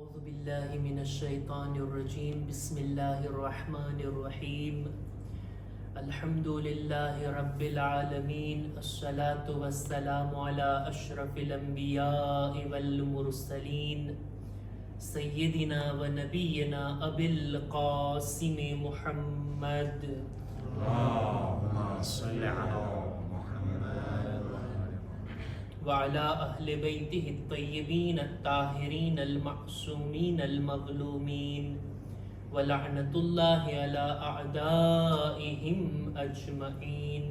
أعوذ بالله من الشيطان الرجيم بسم الله الرحمن الرحيم الحمد لله رب العالمين الصلاة والسلام على أشرف الأنبياء والمرسلين سيدنا ونبينا أبي القاسم محمد اللهم صل على محمد وعلى أهل بيته الطيبين الطاهرين المعصومين المظلومين ولعنة الله على أعدائهم أجمعين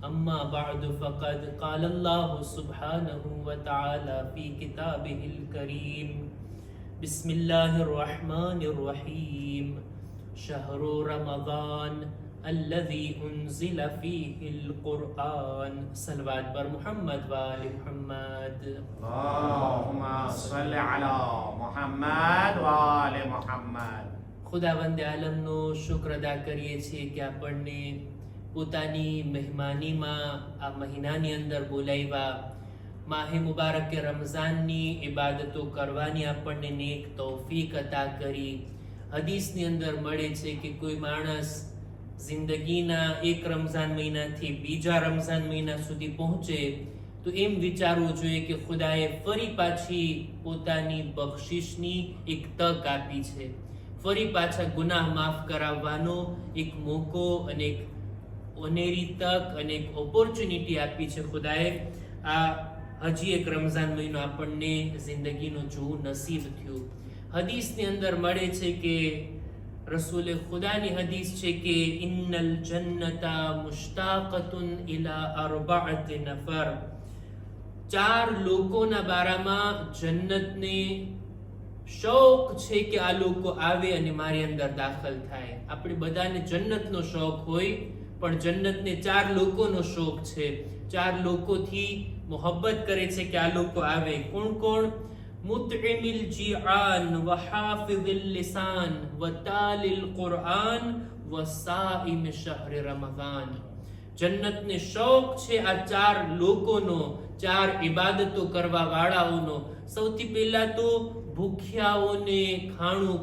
أما بعد فقد قال الله سبحانه وتعالى في كتابه الكريم بسم الله الرحمن الرحيم شهر رمضان الذي أنزل فيه القرآن صلوات بر محمد وآل محمد اللهم صل على محمد وآل محمد ખુદાવંદ આલમનો શુક્ર અદા કરીએ છીએ કે આપણને પોતાની મહેમાનીમાં આ મહિનાની અંદર બોલાવ્યા માહે મુબારક રમઝાનની ઇબાદતો કરવાની આપણને નેક તૌફીક અતા કરી. હદીસની અંદર મળે છે કે કોઈ માણસ જિંદગીના એક રમઝાન મહિનાથી બીજા રમઝાન મહિના સુધી પહોંચે તો એમ વિચારવું જોઈએ કે ખુદાએ ફરી પાછી પોતાની બખ્શિશની એક તક આપી છે, ફરી પાછા ગુનાહ માફ કરાવવાનો એક મોકો અને એક ઓનેરી તક અને એક ઓપોર્ચ્યુનિટી આપી છે ખુદાએ. આ હજી એક રમઝાન મહિનો આપણને જિંદગીનો જોવું નસીબ થયું. હદીસની અંદર મળે છે કે રસૂલે ખુદાની હદીસ છે કે ઇન્નલ જન્નતા મુશ્તાકતુન ઇલા અરબઅત નફર, ચાર લોકોના બારામાં જન્નતને શોખ છે કે આ લોકો આવે અને મારી અંદર દાખલ થાય. આપણે બધાને જન્નતનો શોખ હોય પણ જન્નતને ચાર લોકોનો શોખ છે, ચાર લોકોથી મોહબ્બત કરે છે કે આ લોકો આવે. કોણ કોણ? મુતઇમિલ જીઆન વ હાફિઝિલ લિસાન વ તાલિલ કુરઆન વ સાઇમ શહર રમઝાન. જન્નતને શોખ છે આ ચાર લોકોનો, ચાર ઇબાદતો કરવા વાળાઓનો. સૌથી પહેલા તો ભૂખ્યાઓને ખાણું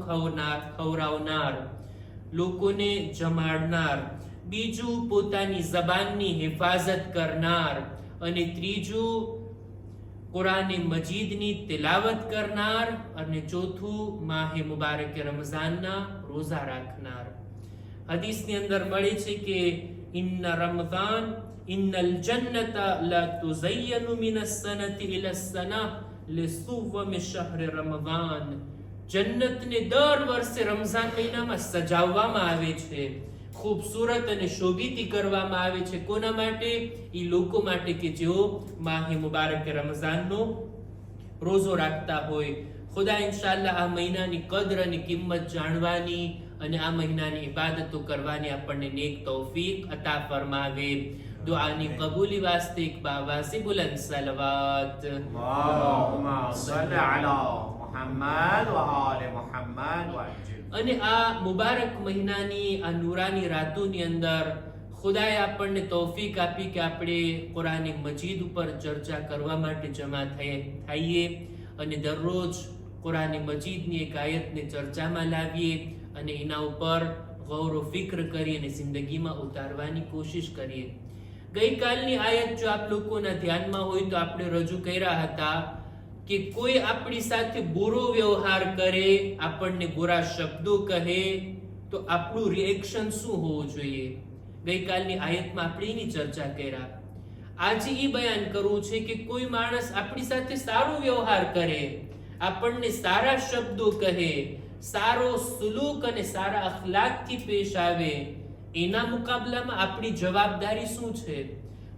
ખવડાવનાર, લોકોને જમાડનાર. બીજું પોતાની જબાનની હિફાજત કરનાર, અને ત્રીજું કુરાને મજીદની તિલાવત કરનાર, અને ચોથું માહે મુબારક રમઝાનના રોઝા રાખનાર. હદીસની અંદર મળે છે કે ઇન્ન રમઝાન ઇન્નલ જન્નતા લા તુઝય્યનુ મિનસ સનતિ ઇલા સના લિસુવમ શહર રમઝાન. જન્નતને દર વર્ષે રમઝાન મહિનામાં સજાવવામાં આવે છે, ખૂબસૂરત અને શોભિતી કરવામાં આવે છે. કોના માટે? એ લોકો માટે કે જેઓ માહે મુબારક રમઝાનનો રોઝો રાખતા હોય. ખુદા ઇન્શાઅલ્લાહ આ મહિનાની કદર અને કિંમત જાણવાની અને આ મહિનાની ઇબાદતો કરવાની આપણને નેક તૌફીક અતા ફરમાવે. દુઆની કબૂલી વાસ્તે એક બાવાસી બુલંદ સલવાત. اللهم صل على محمد وآل محمد وأجل. અને આ મુબારક મહિનાની આ નૂરાની રાતોની અંદર ખુદાએ આપણને તૌફીક આપી કે આપણે કુરાન મજીદ ઉપર ચર્ચા કરવા માટે જમા થઈએ અને દરરોજ કુરાન મજીદની એક આયતને ચર્ચામાં લાવીએ અને એના ઉપર ગૌર ફિક્ર કરી અને જિંદગીમાં ઉતારવાની કોશિશ કરીએ. ગઈકાલની આયત જો આપ લોકોના ધ્યાનમાં હોય તો આપણે રજૂ કર્યા હતા કે કોઈ આપણી સાથે બુરો વ્યવહાર કરે, આપણને બુરા શબ્દો કહે તો આપણું રિએક્શન શું હોવું જોઈએ. ગઈકાલની આયતમાં આપણે એની ચર્ચા કર્યા. આજે એ બયાન કરવું છે કે કોઈ માણસ આપણી સાથે સારો વ્યવહાર કરે, આપણને સારા શબ્દો કહે, સારો સુલૂક અને સારા અખલાકથી પેશ આવે, એના મુકાબલામાં આપણી જવાબદારી શું છે?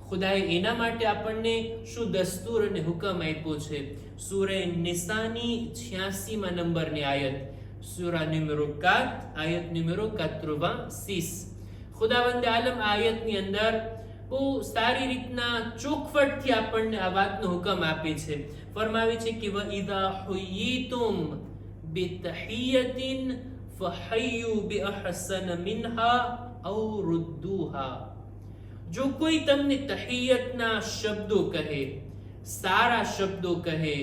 ખુદાએ એના માટે આપણને શું દસ્તુર અને હુકમ આપ્યો છે? સૂરે નિસાની 86મા નંબરની આયત, સૂરા નંબર 4 આયત નંબર 86. ખુદાવંદ આલમ આયતની અંદર બહુ સારી રીતના ચોખવટથી આપણને આ વાતનો હુકમ આપે છે. ફરમાવે છે કે વ ઇઝા હુયીતુમ બિતહિયતિન ફહયુ બિઅહસન મિનહા ઔ રુદ્દુહા. જો કોઈ તમને તહિયતના શબ્દો કહે, સારા શબ્દો કહે,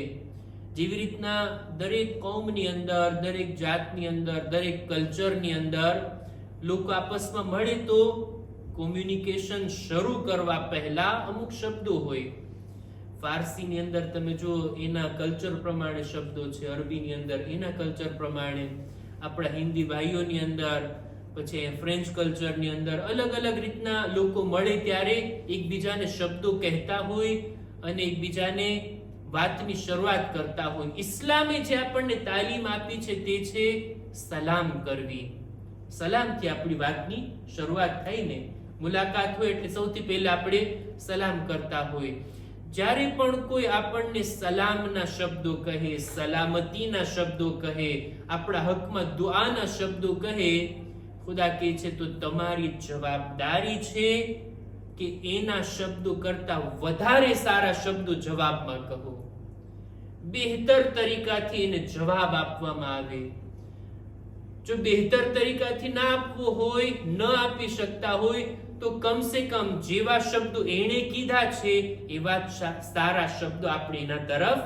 જેવી રીતના દરેક કૌમની અંદર, દરેક જાતની અંદર, દરેક કલ્ચરની અંદર લોકો આપસમાં મળે તો કોમ્યુનિકેશન શરૂ કરવા પહેલા અમુક શબ્દો હોય. ફારસીની અંદર તમે જો એના કલ્ચર પ્રમાણે શબ્દો છે, અરબીની અંદર એના કલ્ચર પ્રમાણે, આપણા હિન્દી ભાઈઓની અંદર, પછી ફ્રેન્ચ કલ્ચરની અંદર અલગ અલગ રીતના લોકો મળે ત્યારે એકબીજાને શબ્દો કહેતા હોય અને એકબીજાને વાતની શરૂઆત કરતા હોય. ઇસ્લામે જે આપણને તાલીમ આપી છે તે છે સલામ કરવી. સલામથી આપણી વાતની શરૂઆત થાય ને, મુલાકાત હોય એટલે સૌથી પહેલા આપણે સલામ કરતા હોય. જ્યારે પણ કોઈ આપણને સલામના શબ્દો કહે, સલામતીના શબ્દો કહે, આપણા હકમાં દુઆના શબ્દો કહે, ખુદા કહે છે તો તમારી જવાબદારી છે કે એના શબ્દો કરતા વધારે સારા શબ્દો જવાબમાં કહો. બહેતર તરીકાથી એને જવાબ આપવામાં આવે. જો બહેતર તરીકાથી ના આપવો હોય, ન આપી શકતા હોય તો કમસે કમ જેવા શબ્દો એણે કીધા છે એવા સારા શબ્દો આપણે એના તરફ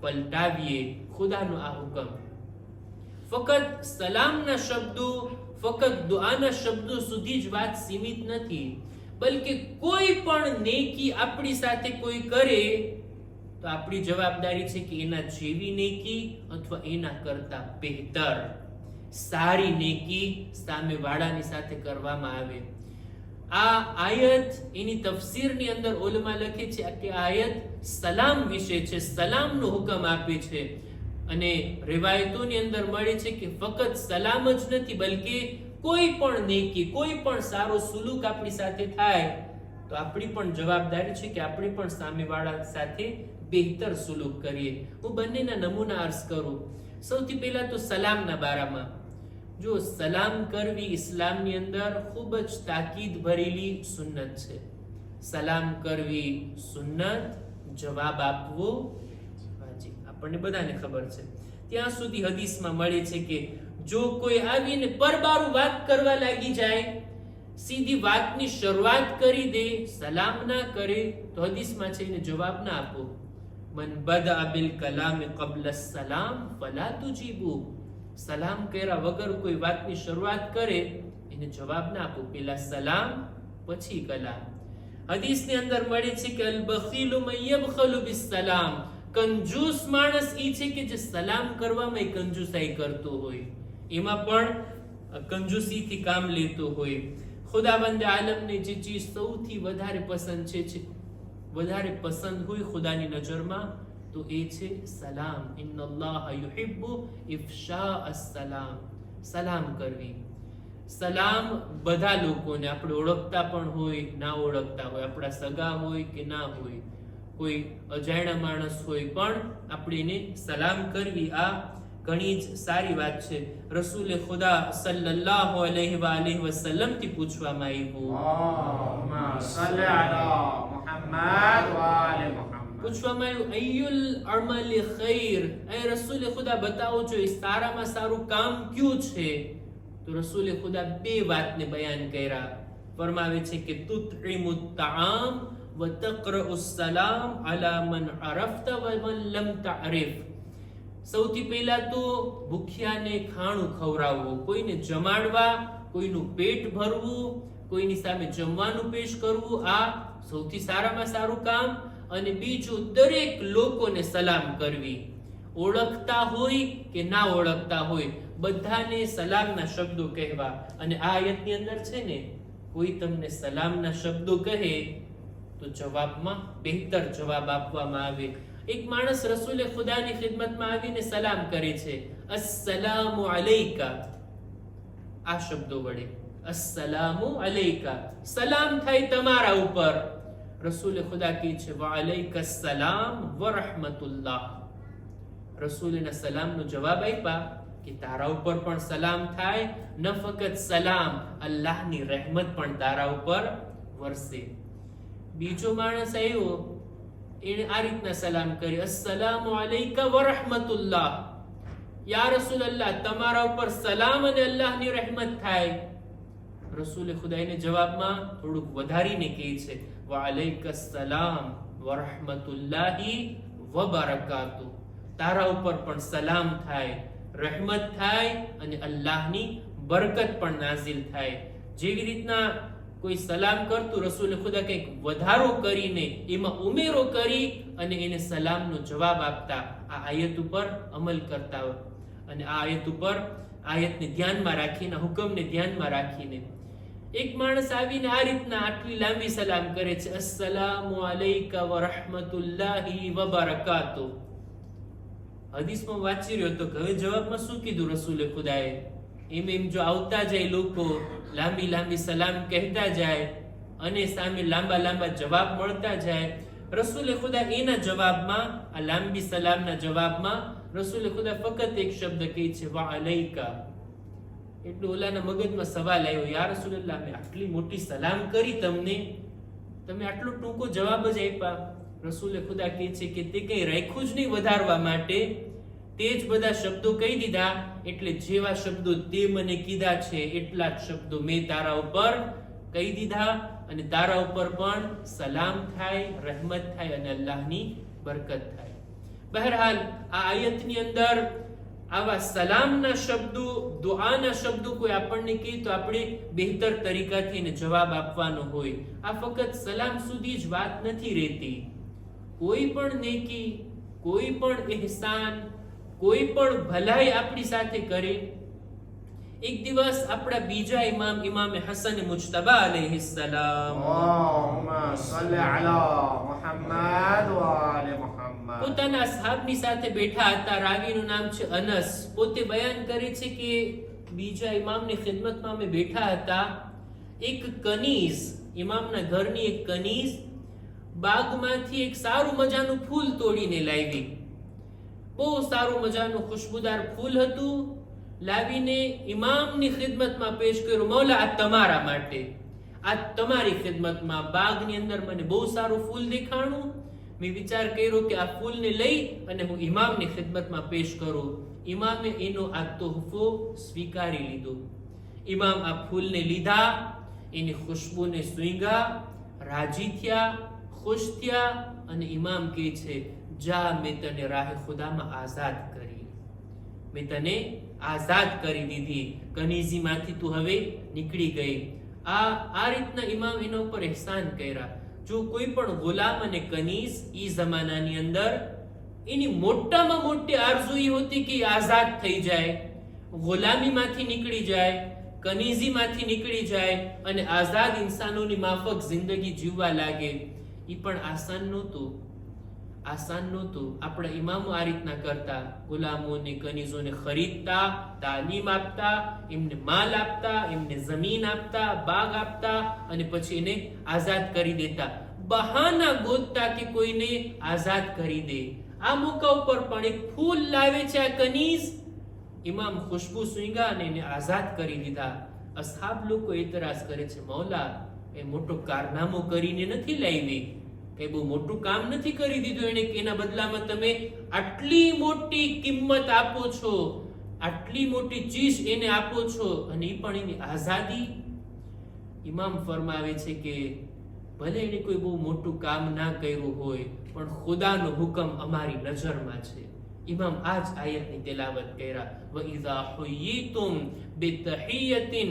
પલટાવીએ. ખુદાનો આ હુકમ. ફક્ત સલામના શબ્દો, ફક્ત દુઆના શબ્દો સુધી જ વાત સીમિત નથી, બલકે કોઈ પણ નેકી આપણી સાથે કોઈ કરે તો આપણી જવાબદારી છે કે એના જેવી નેકી અથવા એના કરતા બહેતર સારી નેકી સામેવાળાની સાથે કરવામાં આવે. આ આયત એની તફસીરની અંદર ઉલમા લખે છે કે આ આયત સલામ વિશે છે, સલામનો હુકમ આપે છે. અને રિવાયતોની અંદર મળે છે કે ફક્ત સલામ જ નથી, બલકે કોઈ પણ નેકી, કોઈ પણ સારો સુલુક આપણી સાથે થાય તો આપણી પણ જવાબદારી છે કે આપણે પણ સામેવાળા સાથે બહેતર સુલુક કરીએ. હું બંનેના નમૂના અર્જ કરું. સૌથી પહેલા તો સલામના બારામાં. જો સલામ કરવી ઇસ્લામની અંદર ખૂબ જ તાકીદ ભરેલી સુન્નત છે. સલામ કરવી સુન્નત, જવાબ આપવો વાજિબ. આપણને બધાને ખબર છે. ત્યાં સુધી હદીસમાં મળે છે કે જો કોઈ આવીને પરબારું વાત કરવા લાગી જાય, સીધી વાતની શરૂઆત કરી દે, સલામ ના કરે, તો હદીસમાં છે એને જવાબ ના આપો. મન બદઅ બિલ કલામ qabla સલામ ફલા તુજીબુ. સલામ કર્યા વગર કોઈ વાતની શરૂઆત કરે એને જવાબ ના આપો, પહેલા સલામ પછી કલામ. હદીસની અંદર મળે છે કે અલ બખીલુ મન યબખલુ બિસ સલામ. કંજૂસ માણસ એ છે કે જે સલામ કરવામાં કંજૂસાઈ કરતો હોય, એમાં પણ કંજૂસીથી કામ લેતો હોય. ખુદાવંદ આલમને જે ચીજ સૌથી વધારે પસંદ છે, વધારે પસંદ હોય ખુદાની નજરમાં, તો એ છે સલામ. ઇન્નલ્લાહ યુહિબ્બુ ઇફશા અસ્સલામ. સલામ કરવી. સલામ બધા લોકોને, આપણે ઓળખતા પણ હોય, ના ઓળખતા હોય, આપણા સગા હોય કે ના હોય, કોઈ અજાણ્યા માણસ હોય પણ આપણે એને સલામ કરવી. આ ઘણી જ સારી વાત છે. રસૂલે ખુદા સલ્લલ્લાહુ અલૈહિ વસલ્લમ થી પૂછવામાં આવ્યું, અલ્લાહુમ્મા સલ્લી અલા મુહમ્મદ વ આલે મુહમ્મદ. પૂછવામાં આવ્યું અય્યુલ અમલી ખૈર. એ રસૂલે ખુદા બતાવો છો એ સારામાં સારું કામ કયું છે? તો રસૂલે ખુદા બે વાતને બયાન કર્યા. ફરમાવે છે કે તુતઈમુત તાઆમ વ તકરઉસ સલામ અલા મન અરફતા વ મન લમ ta'rif. સૌથી પહેલા તો ભૂખ્યાને ખાણું ખવડાવવું, કોઈને જમાડવા, કોઈનું પેટ ભરવું, કોઈની સામે જમવાનું પેશ કરવું, આ સૌથી સારામાં સારું કામ. અને બીજું દરેક લોકોને સલામ કરવી, ઓળખતા હોય કે ના ઓળખતા હોય, બધાને સલામના શબ્દો કહેવા. અને આ આયતની અંદર છે ને, કોઈ તમને સલામના શબ્દો કહે તો જવાબમાં બહેતર જવાબ આપવામાં આવે. એક માણસ રસૂલે ખુદાની ખિદમતમાં આવીને સલામ કરે છે, અસ્સલામુ અલૈકા. આ શબ્દો વડે અસ્સલામુ અલૈકા, સલામ થાય તમારા ઉપર. રસૂલે ખુદા કહે છે વઅલૈકા સલામ વરહમતુલ્લાહ. રસૂલના સલામનો જવાબ આપ્યા કે તારા ઉપર પણ સલામ થાય, ન ફક્ત સલામ, અલ્લાહની રહેમત પણ તારા ઉપર વરસે. બીજો માણસ આવ્યો, એને આ રીતના સલામ કરી, અસ્સલામુ અલૈકા વરહમતુલ્લાહ. યા રસૂલલ્લાહ, તમારા ઉપર સલામ અને અલ્લાહની રહેમત થાય. રસૂલે ખુદાઈને જવાબમાં થોડુંક વધારીને કહે છે વઅલૈકા સલામ વરહમતુલ્લાહી વબરકાતુહ. તારા ઉપર પણ સલામ થાય, રહેમત થાય અને અલ્લાહની બરકત પણ નાઝિલ થાય. જેવી રીતના કોઈ સલામ કરતું રસૂલ ખુદા કંઈક વધારો કરીને એમાં ઉમેરો કરી અને એને સલામનો જવાબ આપતા. આ આયત ઉપર અમલ કરતા અને આ આયત ઉપર આયતને ધ્યાનમાં રાખીને, હુકમને ધ્યાનમાં રાખીને એક માણસ આવીને આ રીતના આટલી લાંબી સલામ કરે છે, અસ્સલામુ અલૈકા વ રહમતુલ્લાહિ વ બરકાતુહ. હદીસમાં વાંચી રહ્યો તો હવે જવાબમાં શું કીધું રસૂલે ખુદાએ? એમ જો આવતા જાય લોકો, લાંબી લાંબી સલામ કહેતા જાય અને સામે લાંબા લાંબા જવાબ મળતા જાય, રસૂલે ખુદા એના જવાબમાં, આ લાંબી સલામના જવાબમાં રસૂલે ખુદા ફક્ત એક શબ્દ કહે છે, વા અલૈકા. એટલે ઓલાના મગજમાં સવાલ આવ્યો, યા રસૂલલ્લાહ, મેં આટલી મોટી સલામ કરી તમને, તમે આટલો ટૂંકો જવાબ જ આપ્યા. રસૂલે ખુદા કહે છે કે તે કંઈ રાખ્યું જ નહીં વધારવા માટે, તે જ બધા શબ્દો કહી દીધા. એટલે જેવા શબ્દો તે મને કીધા છે એટલા જ શબ્દો મેં તારા ઉપર કહી દીધા અને તારા ઉપર પણ સલામ થાય, રહેમત થાય અને અલ્લાહની બરકત થાય. બહરહાલ આ આયતની અંદર આવા સલામના શબ્દો, દુઆના શબ્દો કોઈ આપણને કહે તો આપણે બહેતર તરીકાથી એને જવાબ આપવાનો હોય. આ ફક્ત સલામ સુધી જ વાત નથી રહેતી. કોઈ પણ નેકી, કોઈ પણ ehsan, કોઈ પણ ભલાઈ આપણી સાથે કરે. એક દિવસ આપણા બીજા ઇમામ, ઇમામ હસન મુજતબા અલૈહિસ્સલામ, અલ્લાહુમ્મા સલ્લી અલા મુહમ્મદ વ આલે મુહમ્મદ, પોતાના અસહાબની સાથે બેઠા હતા. રાવીનું નામ છે અનસ. પોતે બયાન કરે છે કે બીજા ઇમામની ખિદમતમાં અમે બેઠા હતા. એક કનીઝ, ઇમામના ઘરની એક કનીઝ બાગમાંથી એક સારું મજાનું ફૂલ તોડીને લાવી. બહુ સારું મજાનું ખુશ્બુદાર ફૂલ હતું. લાવીને ઇમામની ખિદમતમાં પેશ કર્યું, મૌલા આ તમારા માટે, આ તમારી ખિદમતમાં. બાગની અંદર મને બહુ સારું ફૂલ દેખાણું. મેં વિચાર કર્યો કે આ ફૂલને લઈ અને હું ઇમામની ખિદમતમાં પેશ કરું. ઇમામે એનો આ તોહફો સ્વીકારી લીધો. ઇમામ આ ફૂલને લીધા, એની ખુશ્બુને સૂંઘ્યા, રાજી થયા, ખુશ થયા અને ઇમામ કહે છે, જા, મેં તને રાહે ખુદામાં આઝાદ કરી, મેં તને આઝાદ કરી દીધી, કનીઝીમાંથી તું હવે નીકળી ગઈ. આ રીતના ઇમામ એના ઉપર ehsan કર્યા. જો કોઈ પણ ગુલામ અને કનીઝ ઈ જમાનાની અંદર એની મોટામાં મોટી આરઝુ એ હતી કે આઝાદ થઈ જાય, ગુલામીમાંથી નીકળી જાય, કનીઝીમાંથી નીકળી જાય અને આઝાદ ઇન્સાનોની માફક જિંદગી જીવવા લાગે. એ પણ આસાન નહોતું. આપણા ઇમામો આ રીતના કરતા. ગુલામોને, કનીઝોને ખરીદતા, તાલીમ આપતા, એમને માલ આપતા, એમને જમીન આપતા, બાગ આપતા અને પછી એને આઝાદ કરી દેતા. બહાના ગોતતા કે કોઈને આઝાદ કરી દે. આ મોકા ઉપર પણ એક ફૂલ લાવે છે આ કનીઝ. ઇમામ ખુશ્બુ સૂંઘ્યા અને એને આઝાદ કરી દીધા. અસહાબ લોકો એતરાજ કરે છે, મૌલા એ મોટો કારનામો કરીને નથી લાવી, કઈ બહુ મોટું કામ નથી કરી દીધું એને, કે એના બદલામાં તમે આટલી મોટી કિંમત આપો છો, આટલી મોટી ચીજ એને આપો છો અને એ પણ એની આઝાદી. ઇમામ ફરમાવે છે કે ભલે એને કોઈ બહુ મોટું કામ ના કર્યું હોય પણ ખુદાનો હુકમ અમારી નજરમાં છે. ઇમામ આ જ આયતની તેલાવત કર્યા, વ ઇઝા હુયીતુમ બિતહિયતિન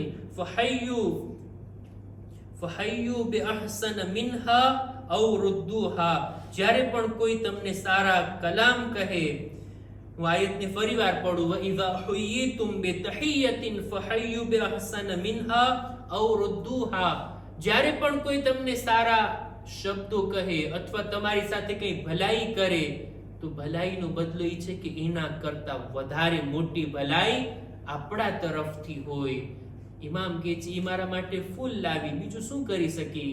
ફહય્યુ બિઅહસન મિન્હા અવ રુદ્દુહા. જ્યારે પણ કોઈ તમને સારા કલામ કહે, હું આયતને ફરીવાર પઢું, વ ઇઝા હુયીતુમ બિતહિયતિન ફહય્યુ બિઅહસન મિન્હા અવ રુદ્દુહા. જ્યારે પણ કોઈ તમને સારા શબ્દો કહે અથવા તમારી સાથે કંઈ ભલાઈ કરે તો ભલાઈનો બદલો એ છે કે એના કરતા વધારે મોટી ભલાઈ આપણા તરફથી હોય. ઇમામ કહે છે, એ મારા માટે ફૂલ લાવી, બીજું શું કરી શકી,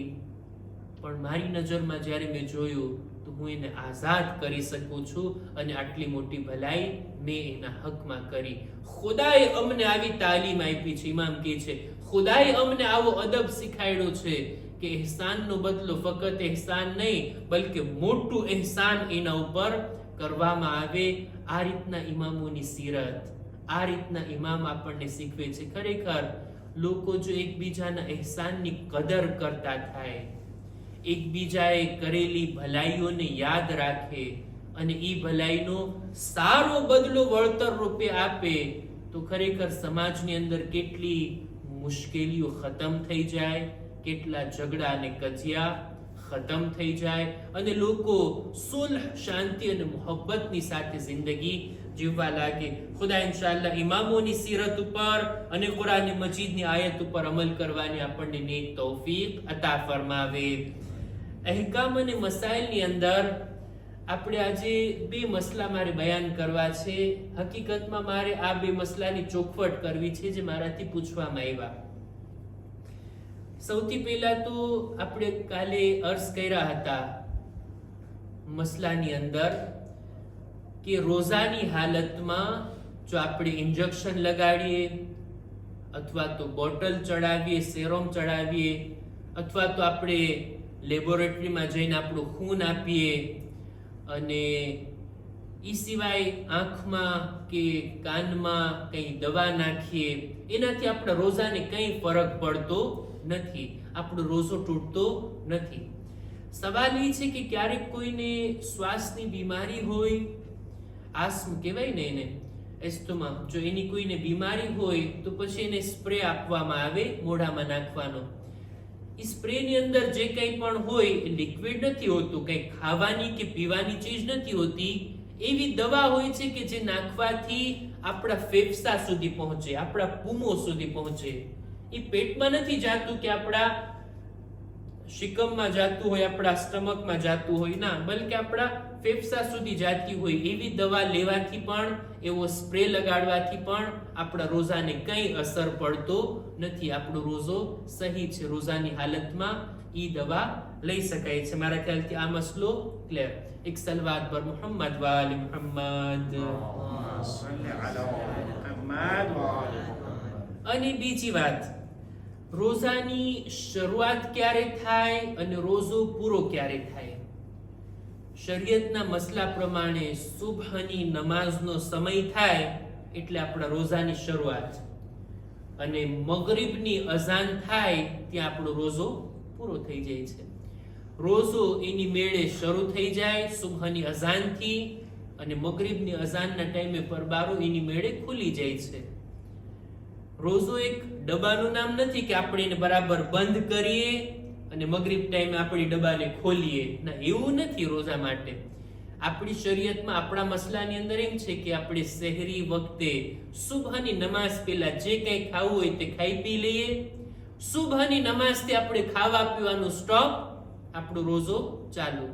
પણ મારી નજરમાં જ્યારે મેં જોયું તો હું એને આઝાદ કરી શકું છું અને આટલી મોટી ભલાઈ મેં એના હકમાં કરી. ખુદાએ અમને આવી તાલીમ આપી છે. ઇમામ કહે છે, ખુદાએ અમને આવો અદબ શીખાડ્યો છે કે ehsanનો બદલો ફક્ત ehsan નહીં બલકે મોટું ehsan એના ઉપર કરવામાં આવે. આ રીતના ઇમામોની સીરત, આ રીતના ઇમામ આપણને શીખવે છે. ખરેખર લોકો જો એકબીજાના ehsanની કદર કરતા થાય, એકબીજાએ કરેલી ભલાઈઓને યાદ રાખે અને ઈ ભલાઈનો સારો બદલો વળતર રૂપે આપે તો ખરેખર સમાજની અંદર કેટલી મુશ્કેલીઓ ખતમ થઈ જાય, કેટલા ઝઘડા અને કજિયા ખતમ થઈ જાય અને લોકો સુલહ, શાંતિ અને મોહબ્બતની સાથે જિંદગી જીવવા લાગે. ખુદા ઇન્શાઅલ્લાહ ઇમામોની સીરત ઉપર અને કુરાન મજીદની આયત ઉપર અમલ કરવાની આપણને નેક તૌફીક અતા ફરમાવે. અહેકામ અને મસાઇલની અંદર આપણે આજે બે મસલા મારે બયાન કરવા છે. હકીકતમાં મારે આ બે મસલાની ચોખવટ કરવી છે જે મારાથી પૂછવામાં આવ્યા. સૌથી પહેલા તો આપણે કાલે અર્ઝ કર્યા હતા મસલાની અંદર કે રોઝાની હાલતમાં જો આપણે ઇન્જેક્શન લગાડીએ અથવા તો બોટલ ચડાવીએ, સેરોમ ચડાવીએ અથવા તો આપણે લેબોરેટરીમાં જઈને આપણું ખૂન આપીએ અને ઈ સિવાય આંખમાં કે કાનમાં કંઈ દવા નાખીએ, એનાથી આપણા રોઝાને કંઈ ફરક પડતો નથી, આપણો રોઝો તૂટતો નથી. સવાલ એ છે કે ક્યારેક કોઈને શ્વાસની બીમારી હોય, આસ્મ કહેવાય ને એને, એસ્ટોમા, જો એની કોઈને બીમારી હોય તો પછી એને સ્પ્રે આપવામાં આવે મોઢામાં નાખવાનો. એ સ્પ્રેની અંદર જે કંઈ પણ હોય એ લિક્વિડ નથી હોતું, કંઈ ખાવાની કે પીવાની ચીજ નથી હોતી, એવી દવા હોય છે કે જે નાખવાથી આપણા ફેફસા સુધી પહોંચે, આપણા પૂમો સુધી પહોંચે. એ પેટમાં નથી જાતું કે આપણા શિકમમાં જાતું હોય, આપણા સ્ટમકમાં જાતું હોય, ના, બલકે આપણા ફેફસા સુધી જાતી હોય. એવી દવા લેવાથી પણ, એવો સ્પ્રે લગાડવાથી પણ આપણા રોઝાને કંઈ અસર પડતો નથી, આપણો રોઝો સહી છે. રોઝાની હાલતમાં ઈ દવા લઈ શકાય છે. મારા ખ્યાલથી આ મસલો ક્લિયર. એક સલવાત પર મુહમ્મદ વાલી મુહમ્મદ. અને બીજી વાત, રોઝાની શરૂઆત ક્યારે થાય અને રોઝો પૂરો ક્યારે થાય. શરીયતના મસલા પ્રમાણે સુબહની નમાઝનો સમય થાય એટલે આપણા રોઝાની શરૂઆત, અને મગરિબની અઝાન થાય ત્યાં આપણો રોઝો પૂરો થઈ જાય છે. રોઝો એની મેળે શરૂ થઈ જાય સુબહની અઝાનથી અને મગરિબની અઝાનના ટાઈમે પરબારો એની મેળે ખુલી જાય છે. રોઝો એક ડબ્બાનું નામ નથી કે આપણે એને બરાબર બંધ કરીએ અને મગરિબ ટાઈમે આપણી ડબ્બાને ખોલીએ, ના, એવું નથી. રોઝા માટે આપણી શરીયતમાં, આપણા મસલાની અંદર એમ છે કે આપણે સહેરી વખતે સુબહની નમાઝ પહેલા જે કંઈ ખાવું હોય તે ખાઈ પી લઈએ. સુબહની નમાઝથી આપણે ખાવા પીવાનું સ્ટોપ, આપણો રોઝો ચાલુ.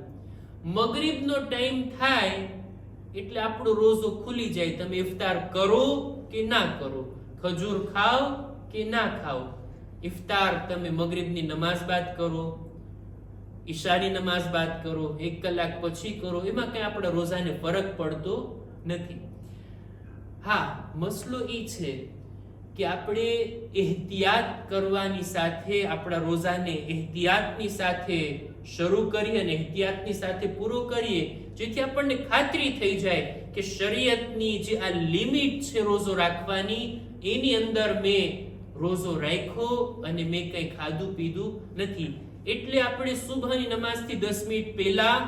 મગરિબનો ટાઈમ થાય એટલે આપણો રોઝો ખુલી જાય. તમે ઇફતાર કરો કે ના કરો, ખજૂર ખાઓ કે ના ખાઓ, ઇફતાર તમે મગરિબની નમાઝ બાદ કરો, ઈશાની નમાઝ બાદ કરો, 1 કલાક પછી કરો, એમાં કઈ આપણા રોઝાને ફરક પડતો નથી. હા, મસલો એ છે કે આપણે એહતિયાત કરવાની સાથે આપણા રોઝાને એહતિયાતની સાથે શરૂ કરીએ અને એહતિયાતની સાથે પૂરો કરીએ, જેથી આપણને ખાતરી થઈ જાય કે શરીયતની જે આ લિમિટ છે રોઝો રાખવાની, એની અંદર મેં રોઝો રાખ્યો અને મેં કંઈ ખાધું પીધું નથી. એટલે આપણે સુબહની નમાઝથી 10 મિનિટ પહેલા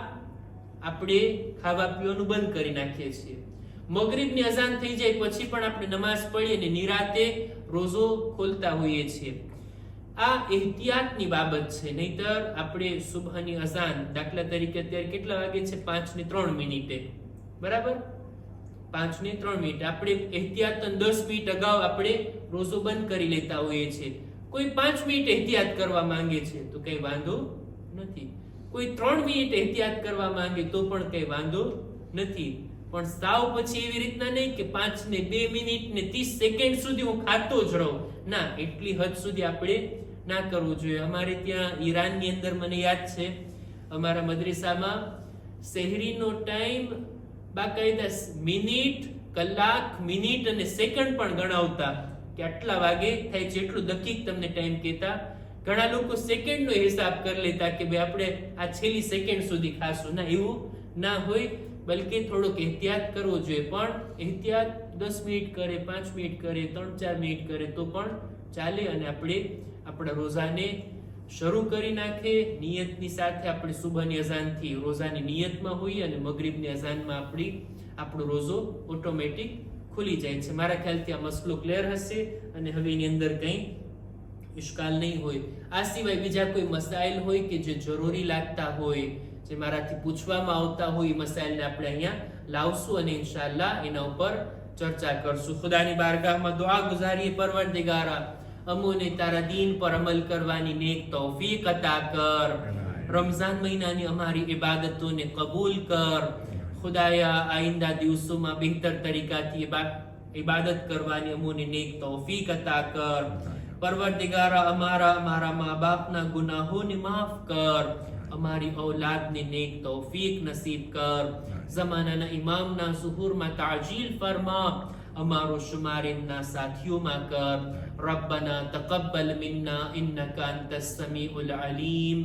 આપણે ખાવા પીવાનું બંધ કરી નાખીએ છીએ. મગરિબની અઝાન થઈ જાય પછી પણ આપણે નમાઝ પઢી અને નિરાતે રોઝો ખોલતા હોઈએ છીએ. આ એહતિયાતની બાબત છે. નહીતર આપણે સુબહની અઝાન, દાખલા તરીકે અત્યારે કેટલા વાગે છે? 5:03, બરાબર, 5:03. આપણે એહતિયાતન 10 મિનિટ અગાઉ આપણે રોઝો બંધ કરી લેતા હોઈએ છીએ. કોઈ 5 મિનિટ એહતિયાત કરવા માંગે છે તો કઈ વાંધો નથી, કોઈ 3 મિનિટ એહતિયાત કરવા માંગે તો પણ કઈ વાંધો નથી. પણ સાવ પછી એવી રીતના નહીં કે 5 ને 2 મિનિટ ને 30 સેકન્ડ સુધી હું ખાતો જ રહું, ના, એટલી હદ સુધી આપણે ના કરવું જોઈએ. અમારે ત્યાં ઈરાનની અંદર મને યાદ છે, અમારા મદ્રેસામાં સહેરીનો ટાઈમ બાકાયદા મિનિટ, કલાક, મિનિટ અને સેકન્ડ પણ ગણાવતા કે આટલા વાગે થાય, જેટલું દકીક તમને ટાઈમ કહેતા. ઘણા લોકો સેકન્ડનો હિસાબ કરી લેતા કે ભાઈ આપણે આ છેલ્લી સેકન્ડ સુધી ખાશું. ના, એવું ના હોય, બલકે થોડોક એહતિયાત કરવો જોઈએ. પણ એહતિયાત 10 મિનિટ કરે, 5 મિનિટ કરે, 3-4 મિનિટ કરે તો પણ ચાલે અને આપણે આપણા રોઝાને શરૂ કરી નાખે. નિયતની સાથે આપણે સુબહની અઝાનથી રોઝાની નિયતમાં હોઈએ અને મગરિબની અઝાનમાં આપણો રોઝો ઓટોમેટિક ખુલી જાય છે. મારા ખ્યાલથી આ મસલો ક્લિયર હશે અને હવે એની અંદર કંઈ ઇશ્કાલ નહીં હોય. આ સિવાય બીજા કોઈ મસાઇલ હોય કે જે જરૂરી લાગતા હોય, જે મારાથી પૂછવામાં આવતા હોય, એ મસાઇલને આપણે અહીંયા લાવશું અને ઇન્શાઅલ્લાહ એના ઉપર ચર્ચા કરશું. ખુદાની બારગાહમાં દુઆ ગુજારીએ, પરવરદિગારા અમોને તારા દીન પર અમલ કરવાની નેક તૌફીક અતા કર. રમઝાન મહિનાની અમારી ઇબાદતોને કબૂલ કર. ખુદાયા આઈંદા દિવસોમાં બહેતર તરીકાથી ઇબાદત કરવાની અમોને નેક તૌફીક અતા કર. પરવરદિગારા અમારા મા બાપના ગુનાહોને માફ કર. અમારી ઔલાદને નેક તૌફીક નસીબ કર. ઝમાનાના ઇમામના ઝુહુરમાં તાજીલ ફરમા. અમારો શુમાર એમના સાથીઓમાં કર. રબ્બના તકબ્બલ મિન્ના ઇન્નકા અંતસ સમીઉલ અલીમ.